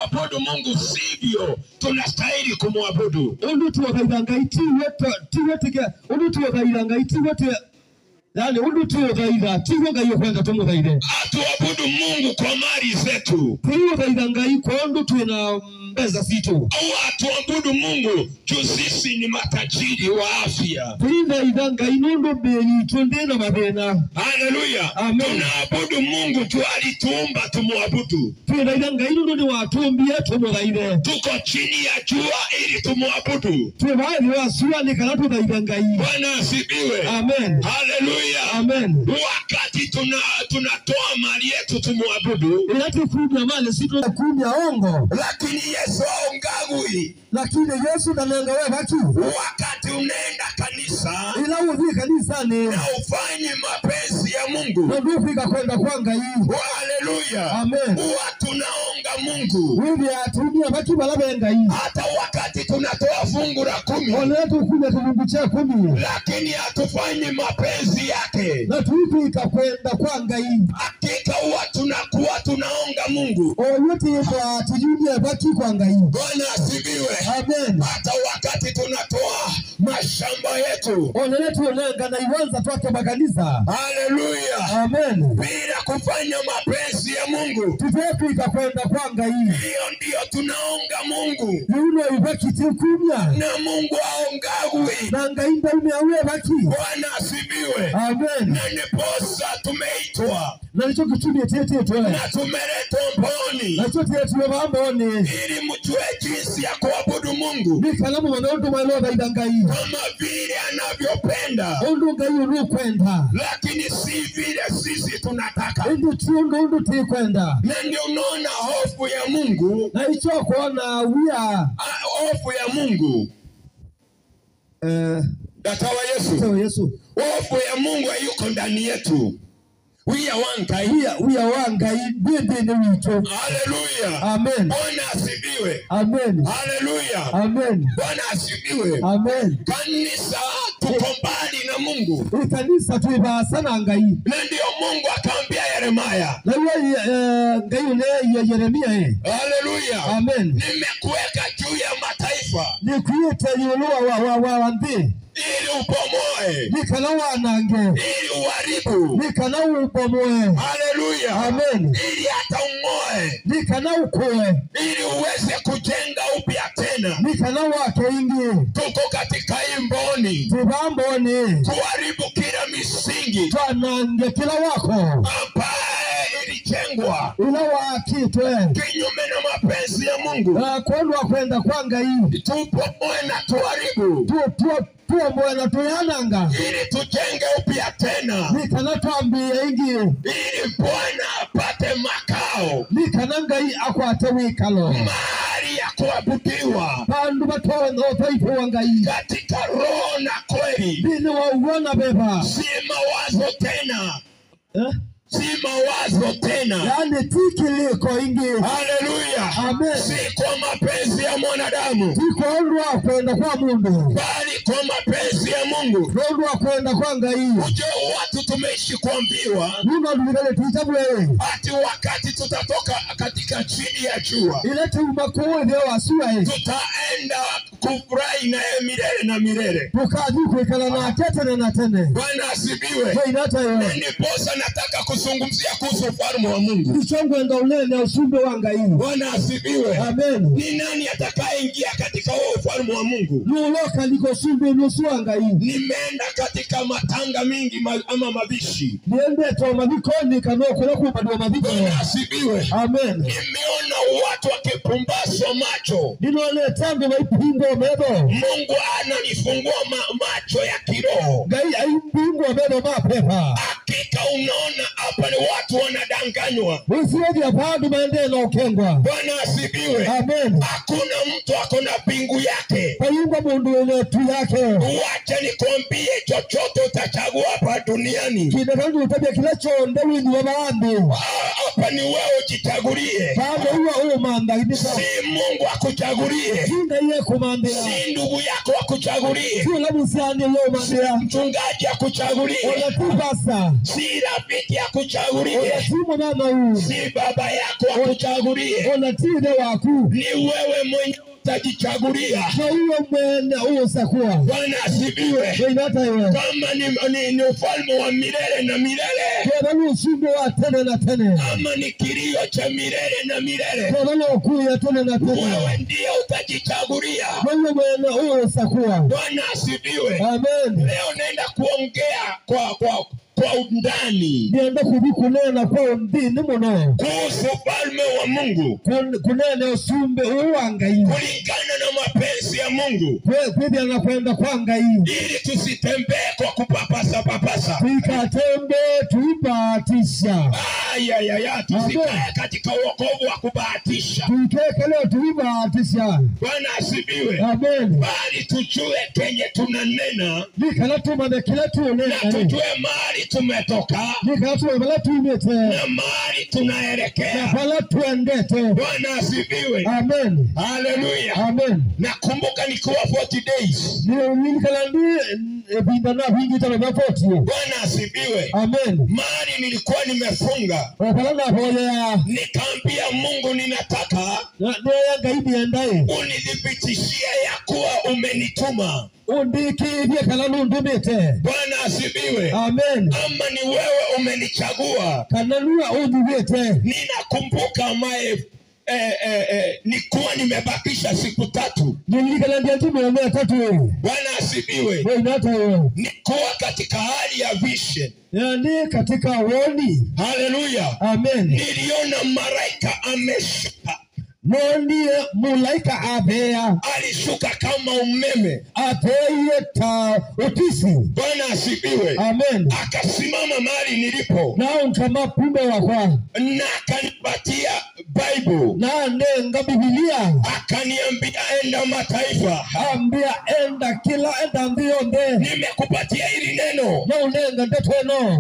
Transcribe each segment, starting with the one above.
kumwabudu Mungu sivyo tunastahili kumwabudu. Undu tuwagaidanga tiwetike undu tuwagaidanga tiwete yani undu tuwagaidanga tiwagayo kwenda tumughaide. Atuabudu Mungu kwa mali zetu. Tuwagaidanga kwa undu tuena mbeza zitu. Au atuabudu Mungu juu sisi ni matajiri wa afya. Tuwagaidanga inundu beyi tundena mabena. Haleluya. Amen. Tunaabudu Mungu juu alituumba tumuabudu. Tuwagaidanga inundu ni watumbia tumughaide. Tuko chini ya jua ili tumuabudu. Tuwagaidanga wasua ni kana tuwagaidanga. Bwana asifiwe. Amen. Haleluya. Amen. Wakati tunatoa mali yetu tumuabudu. Ilati kumya mali situ kumya ongo. Lakini Yesu aongagui. Lakini Yesu nananga wewe baki. Wakati unaenda kanisa. Ila uvi kanisa ni. Na ufanye mapenzi ya Mungu. Na ndufika kwenda kwanga hii. Haleluya. Amen. Huwa tunaonga Mungu. Wewe atumia baki balabenga hii. Hata wakati tunatoa fungu la 10. Waletu kuja kifungu cha 10. Lakini hatufanyi mapenzi yake. Na tuipika kwenda kwanga hii. Hakika huwa tunakuwa tunaonga Mungu. Yote yepa tujulia baki kwanga hii. Bwana asifiwe. Amen. Hata wakati tunatoa mashamba yetu. Waletu lenga na iwanza twake makanisa. Haleluya. Amen. Bila kufanya mapenzi ya Mungu. Tuipika kwenda kwanga hii. Hiyo ndio tunaonga Mungu. Yuno ibaki tikumya. Na Mungu aongagui. Na ngaimba umeawe baki. Bwana asifiwe. Amen. Na niposa tumeitwa. Na nicho kitumie tete toa. Na tumeletwa mboni. Na nicho tete wabamboni. Ili mjue jinsi ya kuabudu Mungu. Ni kalamu manonto maloda idangai. Kama vile anavyopenda. Ondo ngayo ru kwenda. Lakini si vile sisi tunataka. Ondo tiondo ondo te kwenda. Na ndio unaona hofu ya Mungu. Na icho kuona wia. Hofu ya Mungu. Datawa Yesu. Yesu. Hofu ya Mungu hayuko ndani yetu. We are one guy. Bebe ni wito. Hallelujah. Amen. Bwana asifiwe. Amen. Hallelujah. Amen. Bwana asifiwe. Amen. Kanisa tuko mbali na Mungu. Kanisa tuiba sana ngai. Na ndio Mungu akamwambia Yeremia. Na wewe ngai ne Yeremia Hallelujah. Amen. Nimekuweka juu ya mataifa. Nikuita yulua wa ndi. Ili upomoe. Nikana wanange. Ili uharibu. Nikana upomoe. Hallelujah. Amen. Ili hata ungoe. Nikana ukoe. Ili uweze kujenga upya tena. Nikana wake ingi. Tuko katika hii mboni. Tubamboni. Kuharibu kila misingi. Twanange kila wako. Ambaye ilijengwa. Ila wakitwe. Kinyume na mapenzi ya Mungu. Kondwa kwenda kwanga hii. Tupomoe na tuharibu. Tuomboe na tuyananga. Ili tujenge upya tena. Nikana tuambie ingi. Ili Bwana apate makao. Nikana ngai akwate wikalo. Mahali ya kuabudiwa. Bandu batono taifu wangai. Katika roho na kweli. Bini wa uwana beba. Si mawazo tena. Si mawazo tena. Yani tikiliko ingi. Hallelujah. Amen. Si kwa mapenzi ya mwanadamu. Tiko ondwa kwenda kwa Mungu. Bali kwa mapenzi ya Mungu. Ondwa kwenda kwa ngai. Ujue watu tumeishi kuambiwa. Mungu ndivile tuitabu ati wakati tutatoka katika chini ya jua. Ilete umakowe vya wasua tutaenda kufurahi na milele na milele. Tukadi kuikala na tete na tene. Bwana asifiwe. Ndiposa nataka kuzungumzia kuhusu ufalme wa Mungu. Nichongwe ndo unene usumbe wanga hii. Bwana asifiwe. Amen. Ni nani atakayeingia katika huo ufalme wa Mungu? Nuloka liko sumbe nusu wanga hii. Nimeenda katika matanga mingi ama mabishi. Niende to mabikoni kanokula kubadwa mabiko. Bwana asifiwe. Amen. Nimeona watu wakipumbaswa macho. Ninole tangu maipingo medo. Mungu ananifungua macho ya kiroho. Gai aipingo medo mapepa. Hakika unaona hapa ni watu wanadanganywa. Usiweji ya padu maendelo ukengwa. Bwana asifiwe. Amen. Hakuna mtu akona pingu yake. Payunga mundu ile tu yake. Wacha nikwambie chochote utachagua hapa duniani. Kidakangu utabia kila chonde wini wa maambi. Hapa ni wewe ujichagulie. Bado huwa si Mungu akuchagulie, si ndugu yako akuchagulie, si mchungaji akuchagulie, si rafiki akuchagulie, si baba yako akuchagulie, ni wewe mwenyewe utajichagulia. Bwana asifiwe. Kama ni ufalme wa milele na milele, ama ni kilio cha milele na milele, wewe ndiye utajichagulia. Bwana asifiwe. Leo naenda kuongea kwa undani kuhusu ufalme wa Mungu, kulingana na mapenzi ya Mungu, ili tusitembee kwa kupapasa tusikae katika wokovu wa kubahatisha. Bwana asifiwe. Bali tujue kenye tunanena na tujue mahali tumetoka na mahali tunaelekea. Bwana asifiwe. Haleluya. Nakumbuka nikiwa 40 days. Bwana asifiwe. Mahali nilikuwa nimefunga, nikaambia Mungu, ninataka unidhibitishie ya kuwa umenituma. Bwana asifiwe. Ama ni wewe umenichagua. Ninakumbuka nikuwa nimebakisha siku 3. Bwana asifiwe. Nikuwa katika hali ya vision. Haleluya. Niliona malaika ameshuka. Alishuka kama umeme. Bwana asifiwe. Akasimama mahali nilipo na akanipatia Bible, akaniambia enda mataifa, nimekupatia hili neno,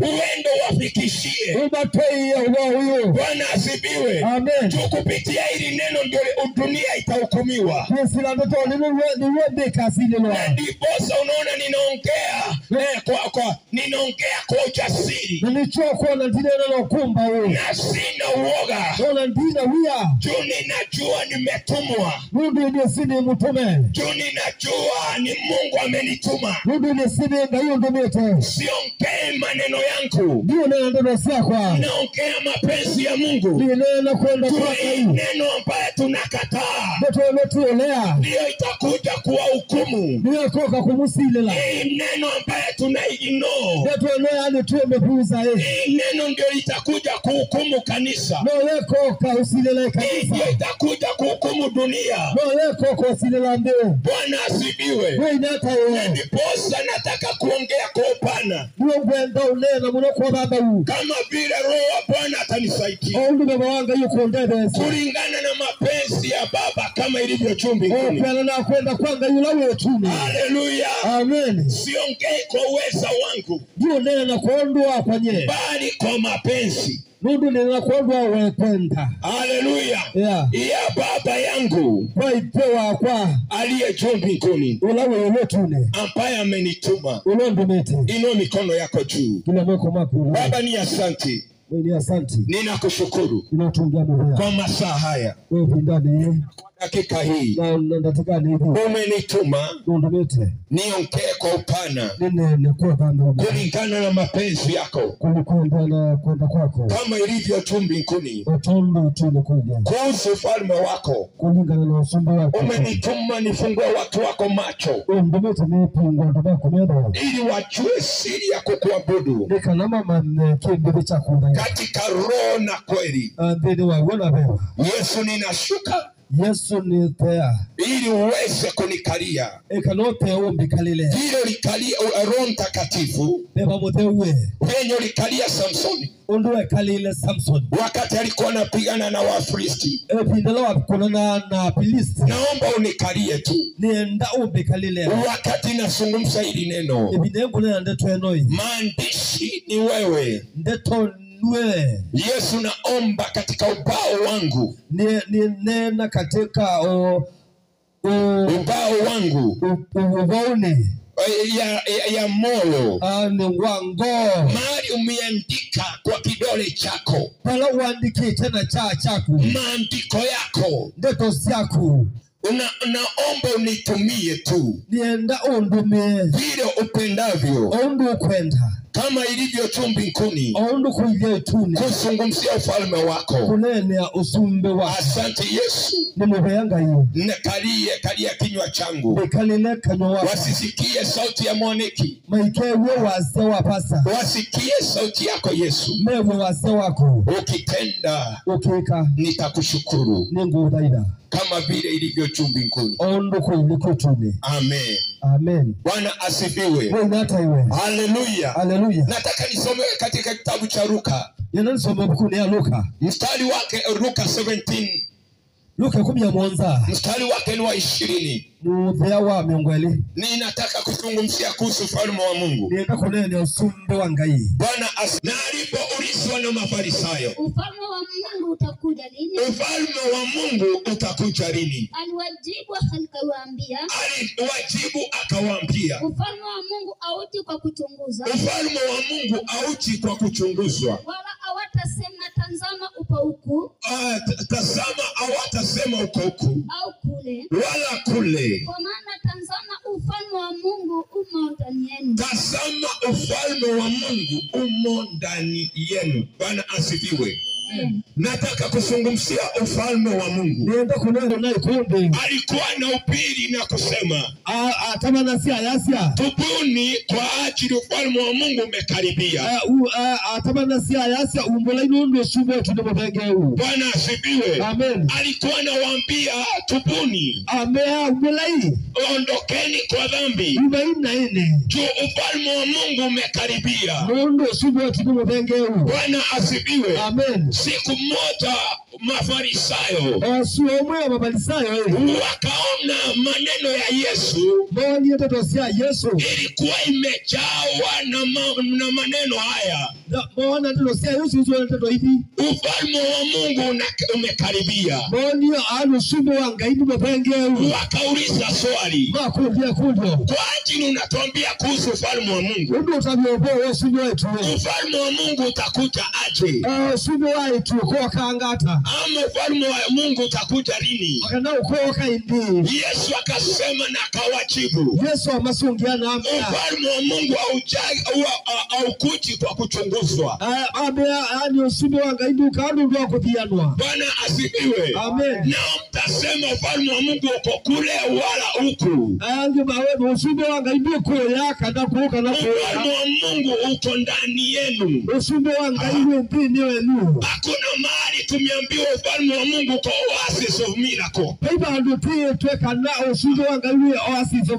uende wafikishie. Bwana asifiwe. Tukupitia hili neno ndio dunia itahukumiwa. Ndiposa unaona ninaongea kwa ujasiri na sina uoga, juu ninajua nimetumwa, juu ninajua ni Mungu amenituma. Siongei maneno yangu, naongea mapenzi ya Mungu. Neno ambaye tunakataa ndio itakuja kuwa hukumu. Hii neno ambaye tunaignore, hii neno ndio itakuja kuhukumu kanisa. Ndio itakuja kuhukumu dunia. Bwana asifiwe. Ndiposa nataka kuongea kwa upana, kama vile Roho wa Bwana atanisaidia, kulingana na mapenzi ya Baba kama ilivyo juu mbinguni. Haleluya. Siongei kwa uweza wangu, bali kwa mapenzi. Haleluya. Ya Baba yangu aliye juu mbinguni, ambaye amenituma. Inua mikono yako juu. Baba, ni asante. Ninakushukuru kwa masaa haya, dakika hii umenituma niongee kwa upana, kulingana na mapenzi yako, kama ilivyo juu mbinguni, kuhusu ufalme wako. Umenituma nifungue watu wako macho, ili wajue siri ya kukuabudu katika roho na kweli. Yesu, ninashuka ili uweze kunikalia. Hilo likalia Roho Mtakatifu venye likalia Samsoni wakati alikuwa anapigana na Wafilisti. Naomba unikalie tu wakati nazungumza hili neno. Maandishi ni wewe, nwe. Yesu, naomba katika ubao wangu. Nena katika ubao wangu. Ubaoni. Ya moyo. Ni wango. Mahali umeandika kwa kidole chako. Pala uandike tena chako. Maandiko yako. Ndoto zako. Naomba unitumie tu. Nienda undume. Vile upendavyo. Undu kwenda. Kama ilivyo tu mbinguni. Undu kuivyo tuni. Kuzungumzia ufalme wako. Kunenea usumbe wako. Asante Yesu. Nimehanga hiyo. Kalia kinywa changu. Nikalile kanywa wako. Wasisikie sauti ya mwaniki. Maikewe wase wapasa. Wasikie sauti yako Yesu. Mewe wase wako. Ukitenda. Ukika. Nitakushukuru. Ningu daida. Kama vile ilivyo tu mbinguni. Undu kuivyo tuni. Amen. Amen. Bwana asifiwe. Hallelujah. Hallelujah. Nataka nisome katika kitabu cha Luka. Ninasoma buku ya Luka. Mstari wake Luka 17. Luka 10 mstari wake ni wa 20. Muthea wa miongweli. Ninataka kuzungumzia kuhusu ufalme wa Mungu. Nienda kunene usumbe wa Ngai. Bwana na alipoulizwa na Mafarisayo, ufalme wa Mungu utakuja lini? Ufalme wa Mungu utakuja lini? Aliwajibu akawaambia, ufalme wa Mungu hauji kwa kuchunguza. Ufalme wa Mungu hauji kwa kuchunguzwa. Wala hawatasema tazama upo huku. Tazama hawatasema uko huku. Au kule. Wala kule. Kwa maana tazama ufalme wa Mungu umo ndani yenu. Tazama ufalme wa Mungu umo ndani yenu. Bwana asifiwe. Nataka kuzungumzia ufalme wa Mungu. Nienda kunena naye kumbe. Alikuwa na upili na kusema, tamana si ayasia. Tubuni kwa ajili ufalme wa Mungu umekaribia. Tamana si ayasia umbola inondo subo tudemotengeu. Bwana asifiwe. Amen. Alikuwa anawaambia tubuni. Umbola hii. Ondokeni kwa dhambi. Juu ufalme wa Mungu umekaribia. Nondo subo tudemotengeu. Bwana asifiwe. Amen. Siku moja Mafarisayo wakaona maneno ya Yesu ilikuwa imejawa na maneno haya, ufalme wa Mungu umekaribia. Wakauliza swali, kwa ajili unatuambia kuhusu ufalme wa Mungu, ufalme wa Mungu utakuja aje? Ama ufalme wa Mungu utakuja lini? Yesu akasema na akawajibu, ufalme wa Mungu haukuji kwa kuchunguzwa. Bwana asifiwe. Nao mtasema ufalme wa Mungu uko kule wala huku. Ufalme wa Mungu uko ndani yenu. Hakuna mahali tumeambiwa ufalme wa Mungu uko oasis of miracle.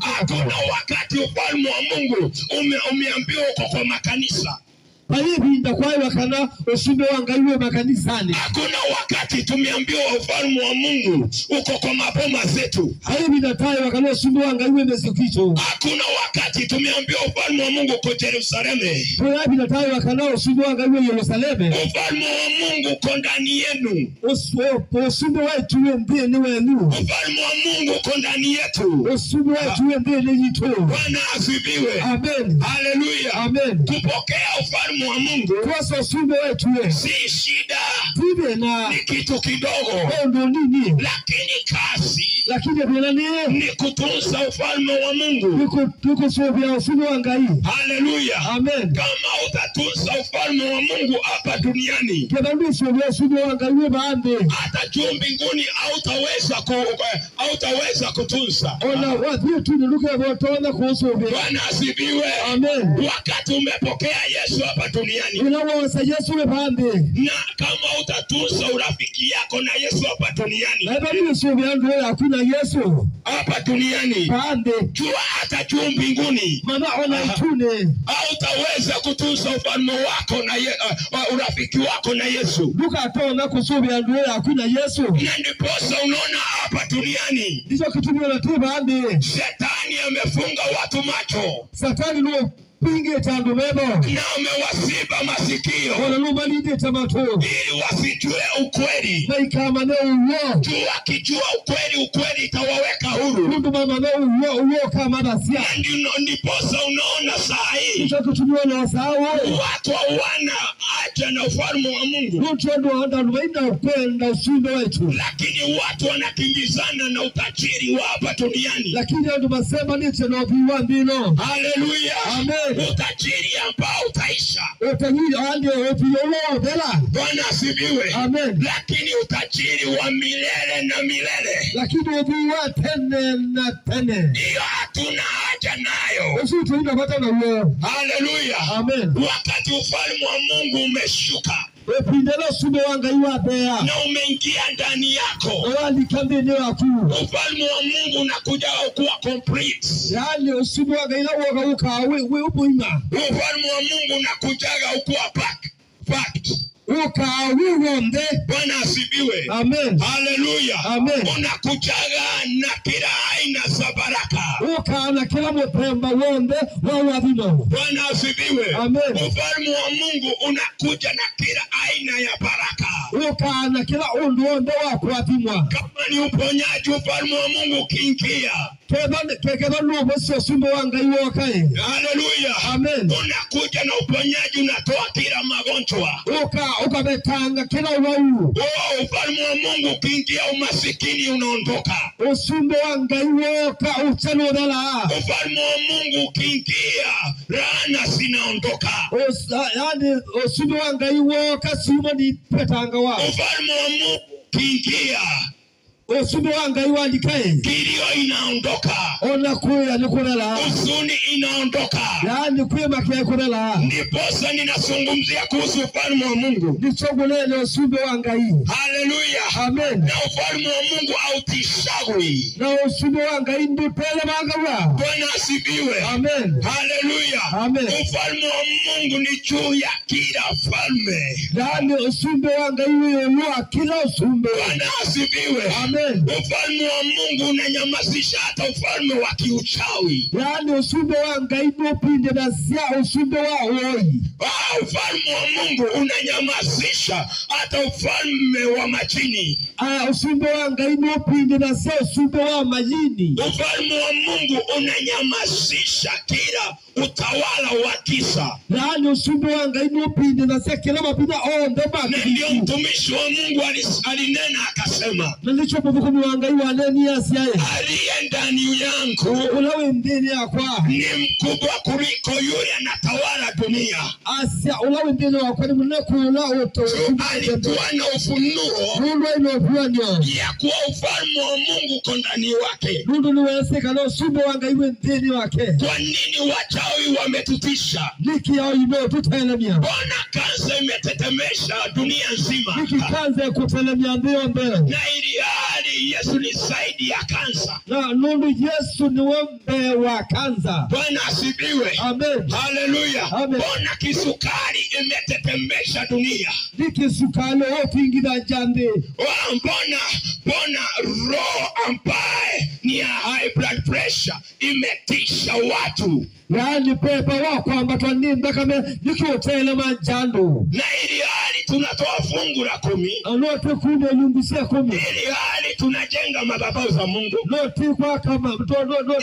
Hakuna wakati ufalme wa Mungu umeambiwa uko kwa makanisa. Hakuna wakati tumeambiwa ufalme wa Mungu uko kwa maboma zetu. Hakuna wakati tumeambiwa ufalme wa Mungu uko Yerusalemu. Ufalme wa Mungu uko ndani yenu. Ufalme wa Mungu uko ndani yetu. Bwana asifiwe. Hallelujah. Kupokea ufalme wa Mungu si shida, ni kitu kidogo, lakini kazi ni kutunza ufalme wa Mungu. Hallelujah. Kama utatunza ufalme wa Mungu hapa duniani, hata juu mbinguni hautaweza kutunza. Bwana asifiwe. Wakati umepokea Yesu hapa duniani, na kama utatunza urafiki yako na Yesu hapa duniani, jua hata juu mbinguni hautaweza kutunza ufalme wako na urafiki wako na Yesu. Na ndiposa unaona hapa duniani Shetani amefunga watu macho. pinge tangu mebo na umewasiba masikio ona lubalide tamato ili wasijue ukweli. na ikama ne uwo Juu wakijua ukweli, ukweli itawaweka huru. mundu mama ne uwo kama dasia Ndiposa unaona saa hii tutakutumia na wasao watu hawana haja na ufalme wa Mungu, mtu ndo anaenda kwenda ushinde wetu, lakini watu wanakimbizana na utajiri wa hapa duniani. lakini ndo basema niche na viwa ndino. Haleluya, amen. utajiri ambao utaisha, utajiri ndio upiolo bela. Bwana asifiwe, amen. lakini utajiri wa milele na milele, lakini viwa tene na tene, hiyo hatuna haja nayo. usi tunapata na huo. Haleluya, amen. wakati ufalme wa Mungu umeshuka epindelo sume wanga iwa bea na umeingia ndani yako, wali kambi ni waku ufalme wa Mungu unakuja kuwa complete. yani usume wanga ila woga ukawe we ubuima, ufalme wa Mungu unakujaga kuwa fact. ukawe wonde. Bwana asifiwe, amen. haleluya, amen. unakujaga na kila aina za baraka, ukana kila mpemba wonde wa wadino. Bwana asifiwe, amen. ufalme wa Mungu unakuja na kila aina ya baraka, ukana kila undu wonde wa kuatimwa. kama ni uponyaji, ufalme wa Mungu ukiingia kekeba nubo sio sumbe wanga iwo kai. haleluya, amen. unakuja na uponyaji, unatoa kila magonjwa, ukabetanga kila wau. ufalme wa Mungu ukiingia, umasikini unaondoka, usumbe wanga iwo ka uchanodala. ufalme wa Mungu ukiingia, laana zinaondoka, yani usumbe wanga iwo ka suma ni petanga wa. ufalme wa Mungu ukiingia, usumbe wanga iwo andikae kilio inaondoka, ona kuya ni kulala, huzuni inaondoka. yani kuya makia kulala. Ndiposa ninazungumzia kuhusu ufalme wa Mungu. Nichogolele usumbe wanga hii. Haleluya, amen. na ufalme wa Mungu hautishagwi, na usumbe wanga hii ndipele wanga wa. Bwana asifiwe, amen. haleluya, amen. ufalme wa Mungu ni juu ya kila falme, yani usumbe wanga hii wa kila usumbe. Bwana asifiwe, amen. ufalme wa Mungu unanyamazisha hata ufalme wa kiuchawi, yani usumbe wanga hii pinde na sia usumbe wa hoi. ufalme wa Mungu unanyamazisha hata ufalme wa majini, usumbe wanga hii pinde na sia usumbe wa majini. ufalme wa Mungu unanyamazisha kila utawala wa kisa, yani usumbe wanga hii pinde na sia kila mapina onde ba. na ndio mtumishi wa Mungu alinena akasema, nilicho bubuku wanga hii waneni asiaye aliye ndani yangu ulawe ndini yakwa ni mkubwa kuliko yule anatawala dunia. asia ulawe ndini wakwa ni mnekula uto. Alikuwa na ufunuo Mundu inofuanyo ya kuwa ufalme wa Mungu uko ndani wake. mundu niweseka na usumbe wanga iwe ndini wake. Kwa nini wachawi wametutisha? Niki yao ino tutelemia. Mbona kansa imetetemesha dunia nzima? Niki kanza kutelemia ndio mbele. Na ili hali Yesu ni zaidi ya kansa. Na nundu Yesu ni wembe wa kanza. Bwana asifiwe, amen. haleluya. Amen. Mbona kisukari imetetemesha dunia? Niki sukalo otingira jande. Mbona roho ambaye ni ya high blood pressure imetisha watu? Yani pepa wako ambatwa nimba kame niki hotele manjando. Na ili hali tunatoa fungu la 10. Anote kunde nyumbisia 10. Ili hali tunajenga madhabahu za Mungu. Noti kwa kama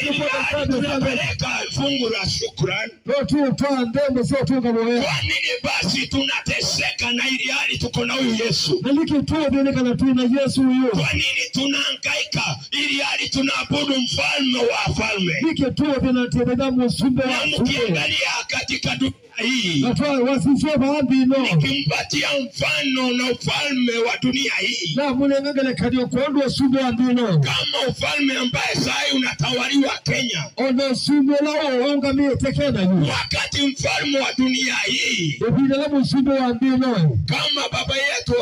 Ili hali tunapeleka fungu la shukrani. noti utoa ndembo sio tunga moyo. Kwa nini basi tunateseka na ili hali tuko na huyu Yesu? Na niki tuo dene kana tuna Yesu huyo. Kwa nini tunahangaika ili hali tunaabudu mfalme wa falme? Niki tuo dene tena musumbe Na wa mkiangalia katika dunia hii, natwa wasifwe baadhi no. nikimpatia mfano na ufalme wa dunia hii, Na munengagele kadio kondo sumbe wa ndino. kama ufalme ambaye sai unatawaliwa Kenya, Ono sumbe lao onga miyetekena yu. wakati mfalme wa dunia hii Ebile la musumbe wa ndino. kama baba yetu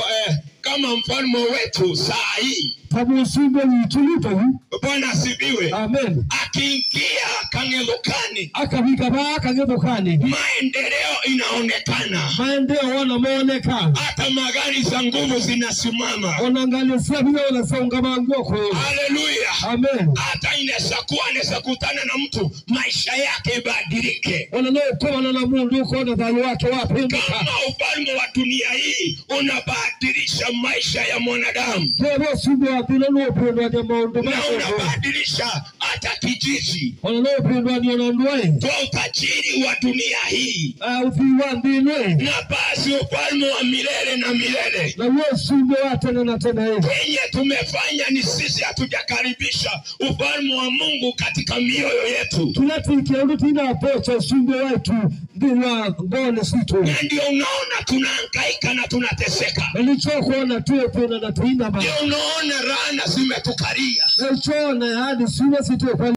kama mfalme wetu saa hii, Tabu sumbe witulito yu. Bwana asifiwe, Amen. akiingia akang'edhukani, akabika baka ngedukani, maendeleo inaonekana, maendeleo wanamoneka, hata magari za nguvu zinasimama. onangalia vile wanasonga mangoko. Haleluya. Amen. Hata inaweza kutana na mtu maisha yake ibadilike, Wanalokuwa na mundu uko na dhayo wake wapendeka. kama ufalme wa dunia hii unabadilisha maisha ya mwanadamu, Kwa sumbe wa bila lopendwa ni maundu na mako. unabadilisha hata kijiji Wanalopendwa ni onondoe. kwa utajiri wa dunia hii. Ufiwa ndinwe. Na basi ufalme wa milele na milele, Na wewe sumbe wa tena na tena hivi. kenye tumefanya ni sisi hatujakaribisha ufalme wa Mungu katika mioyo yetu, Tunatikia urutina pocha sumbe wetu ndina ngone situ. na ndio unaona tunahangaika na tunateseka. Nilichokuona tuwe tena na tuina ba. Ndio unaona laana zimetukalia. Nilichoona hadi sumbe situ kwa